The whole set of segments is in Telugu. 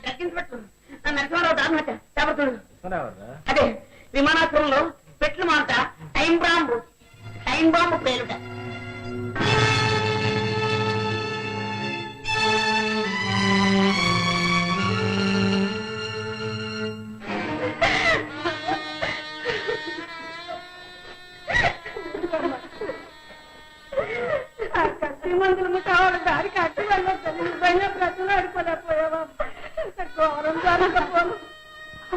తగ్గించబట్టు నరసింహారావు దారుణ చేపడుతుడు. అదే విమానాశ్రయంలో పెట్లు మాట టైం బాంబు పేరుట. మందులు కావాలి దారికి అట్టి వెళ్ళొద్దని ప్రజలు ఆడిపోలేకపోయావా? ఘోరం జరగకపోను.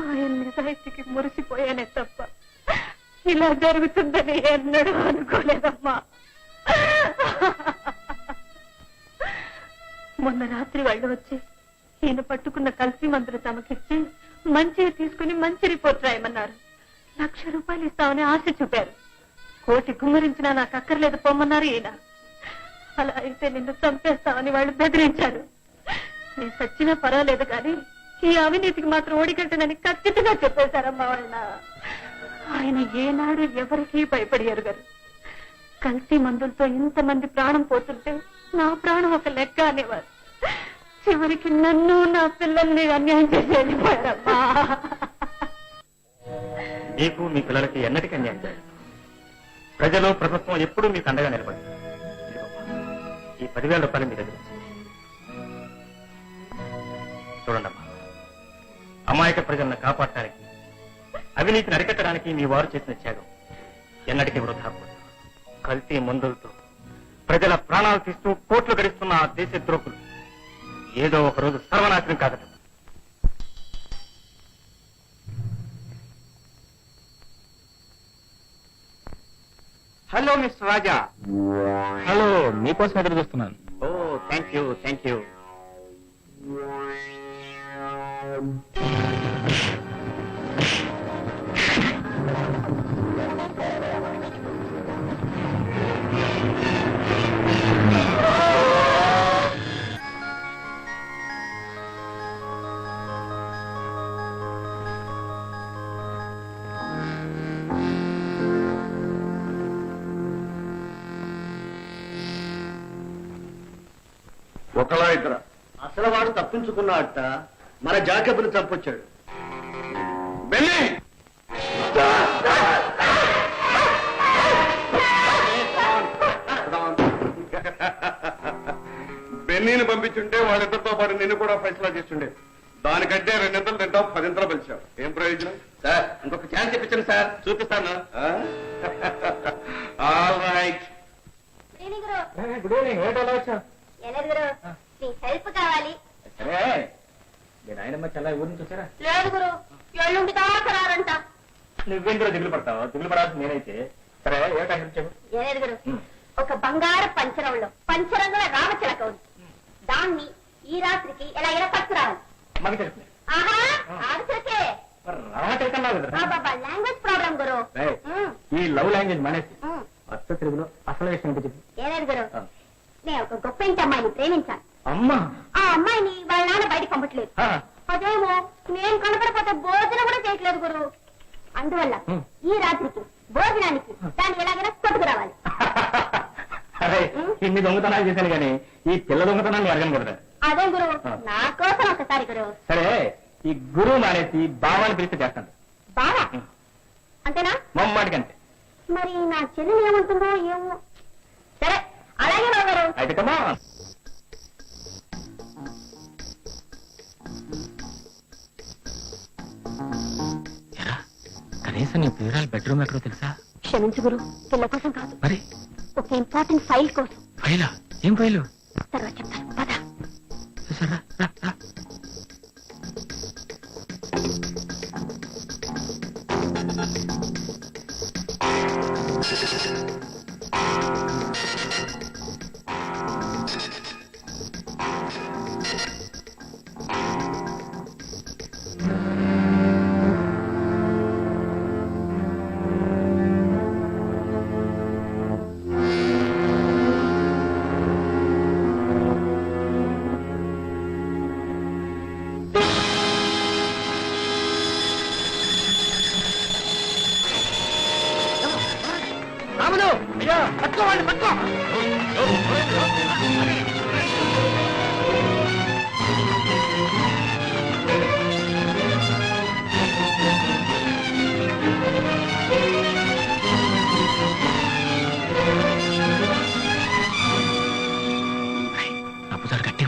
ఆయన నిజాయితీకి మురిసిపోయానే తప్ప ఇలా జరుగుతుందని ఎన్నడూ అనుకోలేదమ్మా. మొన్న రాత్రి వాళ్ళు వచ్చి ఈయన పట్టుకున్న కల్తీ మందులు తమకిచ్చి మంచి తీసుకుని మంచి రిపోర్ట్ రాయమన్నారు. 1,00,000 రూపాయలు ఇస్తామని ఆశ చూపారు. 1,00,000 గుమ్మరించినా నాకు అక్కర్లేదు పొమ్మన్నారు ఈయన. అలా అయితే నిన్ను చంపేస్తామని వాళ్ళు బెదిరించారు. నేను సచ్చినా పర్వాలేదు కానీ ఈ అవినీతికి మాత్రం ఓడికట్టనని ఖచ్చితంగా చెప్పేశారమ్మా ఆయన. ఆయన ఏనాడు ఎవరికీ భయపడి ఎరుగరు. కల్తీ మందులతో ఇంతమంది ప్రాణం పోతుంటే నా ప్రాణం ఒక లెక్క అనేవారు. చివరికి నన్ను నా పిల్లల్ని అన్యాయం చేసి వెళ్ళిపోయారమ్మా. మీకు మీ పిల్లలకి ఎన్నటికీ అన్యాయం చేయాలి. ప్రజలు ప్రభుత్వం ఎప్పుడూ మీకు అండగా నిలబడి ఈ 10,000 రూపాయలు మీ దగ్గర చూడండమ్మా. అమాయక ప్రజలను కాపాడటానికి, అవినీతిని అరికట్టడానికి మీ వారు చేసిన త్యాగం ఎన్నటికీ వృధా. కల్తీ మందులతో ప్రజల ప్రాణాలు తీస్తూ కోట్లు గడిస్తున్న ఆ దేశ ద్రోహులు ఏదో ఒక రోజు సర్వనాశనం కాగలరు. హలో మిస్టర్ రాజా. హలో, మీకోసం ఎదురు చూస్తున్నాను. ఓ థ్యాంక్ యూ. ఒకలా ఇద్దర అసలు వాడు తప్పించుకున్నాడట. మన జాకబుని చంపొచ్చాడు. బెన్నీని పంపించుంటే వాళ్ళిద్దరితో పాటు నిన్ను కూడా ఫైసలా చేస్తుండే. దానికంటే 2 ఇంతలు తింటావు, 10 ఇంతలు పిలిచావు. ఏం ప్రయోజనం? సార్ ఇంకొక ఛాన్స్ ఇప్పించండి సార్, చూపిస్తాను. All right. Good evening. ఏంటో వచ్చావు? హెల్ప్ కావాలి. సరే, నేను ఆయన చాలా ఊరి నుంచి వచ్చారా? లేదు గురు, ఎల్లుండి దాకా రారంట. నువ్వేందులో దిగులు పడతావు? దిగులు పడాల్సి నేనైతే. సరే, ఏటా హెల్ప్ చెప్పు. ఏలేదు గురు, ఒక బంగారు పంచరంగుల రామచిలక ఉంది. దాన్ని ఈ రాత్రికి ఎలా పట్టుకురావాలి. మాకు తెలుసు. ఆహా, ఆడచిలకే. లాంగ్వేజ్ ప్రాబ్లం గురు. ఈ లవ్ లాంగ్వేజ్ మానేసి అత్త తెలుగులో అసలు విషయం చెప్పు. ఏలేదు గురు, నేను ఒక గొప్ప ఇంటి అమ్మాయిని ప్రేమించాను. అమ్మా, ఆ అమ్మాయిని వాళ్ళ నాన్న బయటకు పంపట్లేదు. అదేమో నేను కనపడపోతే భోజనం కూడా చేయట్లేదు గురు. అందువల్ల ఈ రాత్రికి భోజనానికి దాన్ని ఎలాగైనా కొట్టుకురావాలి. అరే, ఇన్ని దొంగతనాలు చేశాను కానీ ఈ పిల్ల దొంగతనాన్ని అడగను కదా. అదే గురు, నా కోసం ఒకసారి గురు. సరే, ఈ గురువు మానేసి బావాని పిలిస్తే చేస్తాను. బావా అంతేనా? మొమ్మాటికంతే. మరి నా చెల్లిని ఏమంటుందో ఏమో. సరే, అలాగే బాగారు. అయితే కమా. కనీసం నీ ప్రియురాలు బెడ్రూమ్ ఎక్కడో తెలుసా? క్షమించు గురు, పిల్ల కోసం కాదు, మరి ఒక ఇంపార్టెంట్ ఫైల్ కోసం. ఫైలా? ఏం ఫైలు? తర్వాత చెప్తాను, పద. సరే, రా, రా. చెప్పుతారు గట్టి